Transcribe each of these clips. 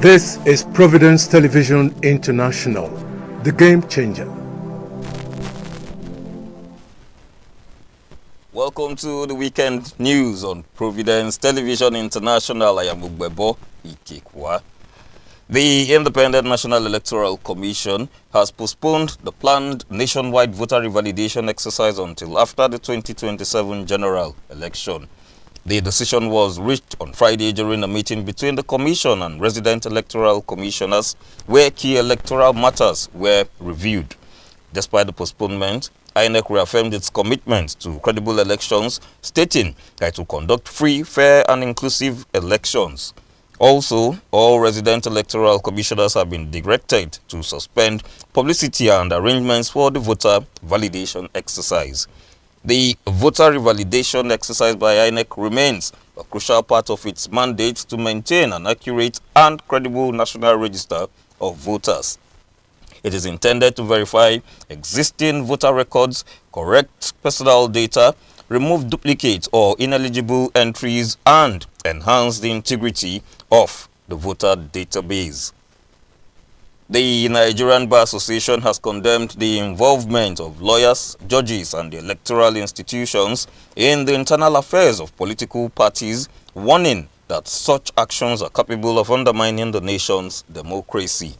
This is Providence Television International, the game changer. Welcome to the weekend news on Providence Television International. I am Ugbebo Ikekwa. The Independent National Electoral Commission has postponed the planned nationwide voter revalidation exercise until after the 2027 general election. The decision was reached on Friday during a meeting between the Commission and resident electoral commissioners, where key electoral matters were reviewed. Despite the postponement, INEC reaffirmed its commitment to credible elections, stating that it will conduct free, fair and inclusive elections. Also, all resident electoral commissioners have been directed to suspend publicity and arrangements for the voter validation exercise. The voter revalidation exercise by INEC remains a crucial part of its mandate to maintain an accurate and credible national register of voters. It is intended to verify existing voter records, correct personal data, remove duplicate or ineligible entries, and enhance the integrity of the voter database. The Nigerian Bar Association has condemned the involvement of lawyers, judges, and the electoral institutions in the internal affairs of political parties, warning that such actions are capable of undermining the nation's democracy.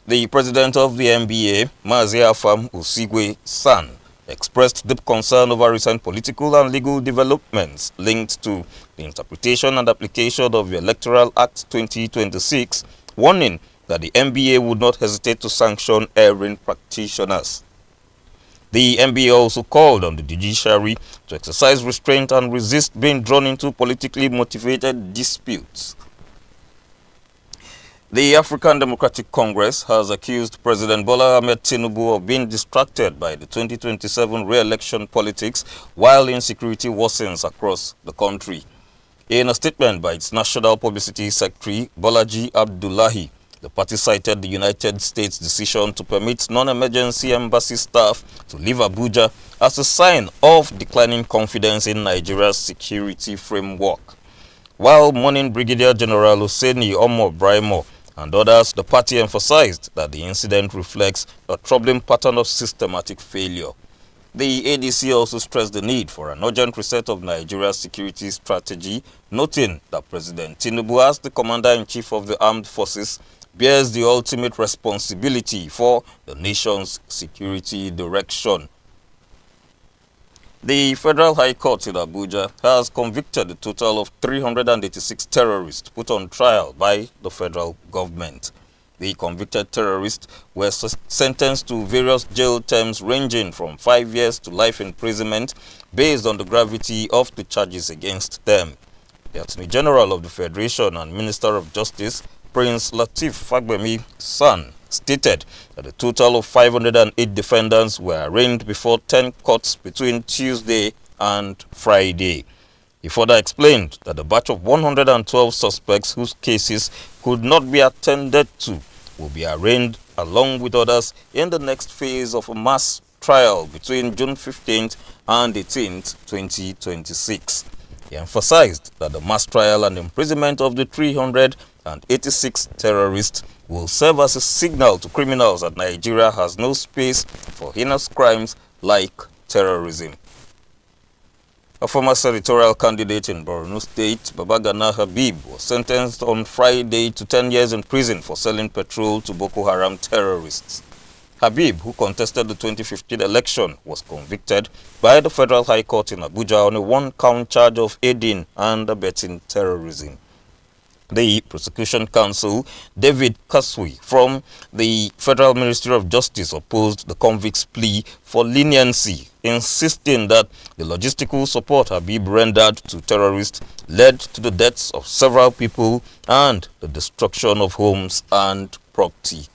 The president of the NBA, Mazi Afam Osigwe San, expressed deep concern over recent political and legal developments linked to the interpretation and application of the Electoral Act 2026, warning that the NBA would not hesitate to sanction erring practitioners. The NBA also called on the judiciary to exercise restraint and resist being drawn into politically motivated disputes. The African Democratic Congress has accused President Bola Ahmed Tinubu of being distracted by the 2027 re-election politics while insecurity worsens across the country. In a statement by its National Publicity Secretary, Bolaji Abdullahi, the party cited the United States' decision to permit non-emergency embassy staff to leave Abuja as a sign of declining confidence in Nigeria's security framework. While mourning Brigadier General Hussaini Omo Braimo and others, the party emphasized that the incident reflects a troubling pattern of systematic failure. The ADC also stressed the need for an urgent reset of Nigeria's security strategy, noting that President Tinubu, as the Commander-in-Chief of the Armed Forces, bears the ultimate responsibility for the nation's security direction. The Federal High Court in Abuja has convicted a total of 386 terrorists put on trial by the federal government. The convicted terrorists were sentenced to various jail terms ranging from 5 years to life imprisonment based on the gravity of the charges against them. The Attorney General of the Federation and Minister of Justice, Prince Lateef Fagbemi San, stated that a total of 508 defendants were arraigned before 10 courts between Tuesday and Friday. He further explained that a batch of 112 suspects whose cases could not be attended to will be arraigned along with others in the next phase of a mass trial between June 15th and 18th, 2026. He emphasized that the mass trial and imprisonment of the 386 terrorists will serve as a signal to criminals that Nigeria has no space for heinous crimes like terrorism. A former senatorial candidate in Borno State, Babagana Habib, was sentenced on Friday to 10 years in prison for selling petrol to Boko Haram terrorists. Habib, who contested the 2015 election, was convicted by the Federal High Court in Abuja on a one-count charge of aiding and abetting terrorism. The Prosecution Counsel, David Kasui, from the Federal Ministry of Justice, opposed the convict's plea for leniency, insisting that the logistical support Habib rendered to terrorists led to the deaths of several people and the destruction of homes and property.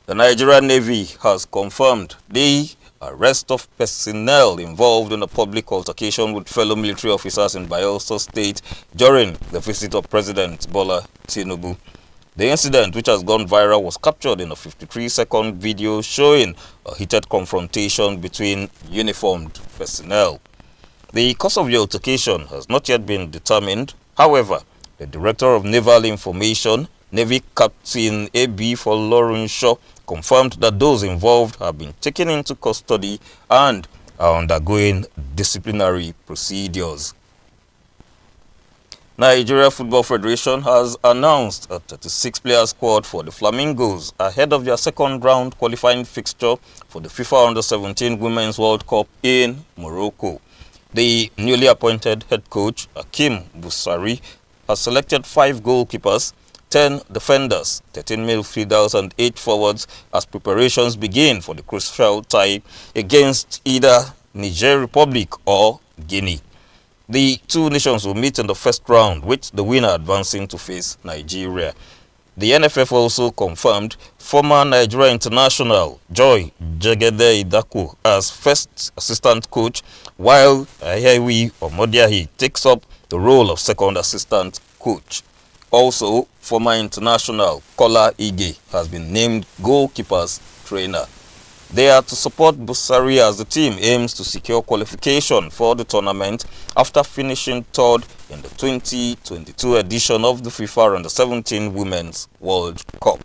The Nigerian Navy has confirmed the arrest of personnel involved in a public altercation with fellow military officers in Bayelsa State during the visit of President Bola Tinubu. The incident, which has gone viral, was captured in a 53-second video showing a heated confrontation between uniformed personnel. The cause of the altercation has not yet been determined. However, The Director of Naval Information, Navy Captain A.B. Folorunsho, confirmed that those involved have been taken into custody and are undergoing disciplinary procedures. Nigeria Football Federation has announced a 36-player squad for the Flamingos ahead of their second-round qualifying fixture for the FIFA Under-17 Women's World Cup in Morocco. The newly appointed head coach, Hakim Busari, has selected 5 goalkeepers, 10 defenders, 13 midfielders and 8 forwards as preparations begin for the crucial tie against either Niger Republic or Guinea. The two nations will meet in the first round, with the winner advancing to face Nigeria. The NFF also confirmed former Nigeria international Joy Jegede Idaku as first assistant coach, while Ayewi Omodiahi takes up the role of second assistant coach. Also, former international Kola Ige has been named goalkeepers trainer. They are to support Busari as the team aims to secure qualification for the tournament after finishing third in the 2022 edition of the FIFA Under-17 Women's World Cup.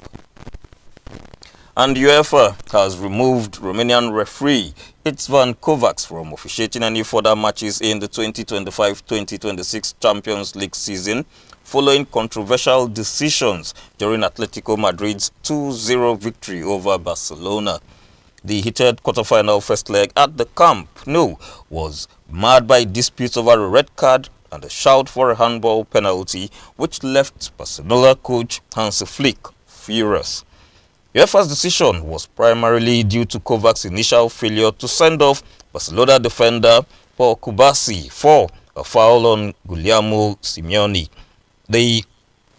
And UEFA has removed Romanian referee Itzvan Kovac from officiating any further matches in the 2025-2026 Champions League season, following controversial decisions during Atletico Madrid's 2-0 victory over Barcelona. The heated quarter-final first leg at the Camp Nou was marred by disputes over a red card and a shout for a handball penalty, which left Barcelona coach Hansi Flick furious. UEFA's decision was primarily due to Kovac's initial failure to send off Barcelona defender Paul Kubasi for a foul on Guillermo Simeone. The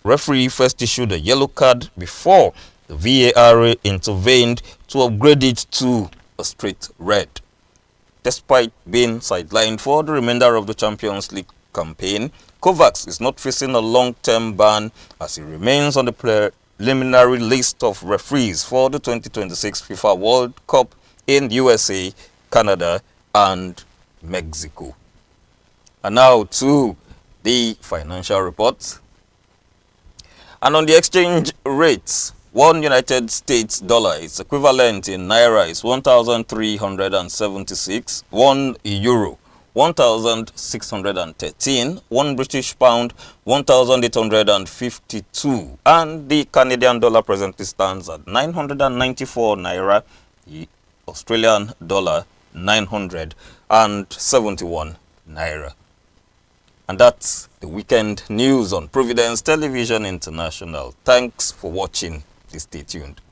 referee first issued a yellow card before the VAR intervened to upgrade it to a straight red. Despite being sidelined for the remainder of the Champions League campaign, Kovac is not facing a long-term ban as he remains on the preliminary list of referees for the 2026 FIFA World Cup in USA, Canada, and Mexico. And now to the financial report. And on the exchange rates, one United States dollar is equivalent in naira is 1,376, 1 euro 1,613, 1 British pound 1,852, and the Canadian dollar presently stands at 994 naira, the Australian dollar 971 naira. And that's the weekend news on Providence Television International. Thanks for watching. Please stay tuned.